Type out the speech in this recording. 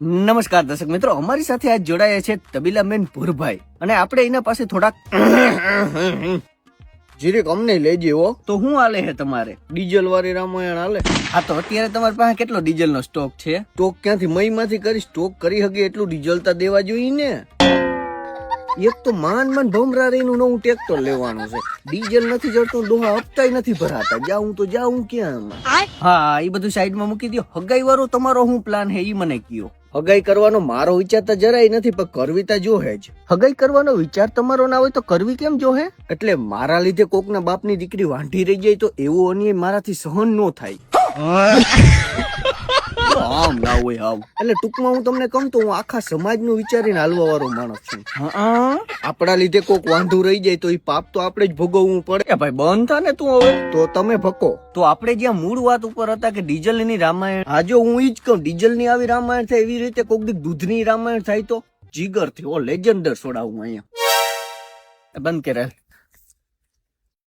નમસ્કાર દર્શક મિત્રો, અમારી સાથે આજ જોડાયા છે તબીલાબેન ભુરભાઈ અને આપણે એના પાસે થોડાક જીરીક અમને લેજે હો. તો હું હાલે છે તમારે? ડીઝલ વાળી રામાયણ હાલે. હા, તો અત્યારે તમારી પાસે કેટલો ડીઝલ નો સ્ટોક છે? સ્ટોક ક્યાંથી મઈ માંથી કરી સ્ટોક કરી હગે એટલું ડીઝલ તા દેવા જોઈએ ને. એક તો માન ભમરારી નું નવું ટ્રેક્ટર લેવાનું છે. ડીઝલ નથી જડતું, ડોહા હપ્તાય નથી ભરાતા. જાઉં તો જાઉં ક્યાં? હા, એ બધું સાઈડમાં મૂકી દો. હગાઈ વાળો તમારો શું પ્લાન છે એ મને કયો. હગાઈ કરવાનો મારો વિચાર તો જરાય નથી, પણ કરવી તો જોહે જ. હગાઈ કરવાનો વિચાર તમારો ના હોય તો કરવી કેમ જોહે? એટલે મારા લીધે કોકના બાપની દીકરી વાંઢી રહી જાય તો એવો અન્યાય મારાથી સહન ન થાય. આમ ના હોય આવ. એટલે ટૂંકમાં હું તમને કહું તો હું આખા સમાજનું વિચારીને હાલવા વાળો માણસ છું. આપણા લીધે કોક વાંઢું રહી જાય તો એ પાપ તો આપણે જ ભોગવવું પડે. ભાઈ બંધ થા ને તું હવે. તો તમે ભકો. તો આપણે જ્યાં મૂળ વાત ઉપર હતા કે ડીઝલ ની રામાયણ, હા જો હું ઈ જ કહું, ડીઝલ ની આવી રામાયણ થાય એવી રીતે કોક દી દૂધની રામાયણ થાય તો જીગર થી લેજેન્ડર છોડાવું અહીંયા. બંધ કરે.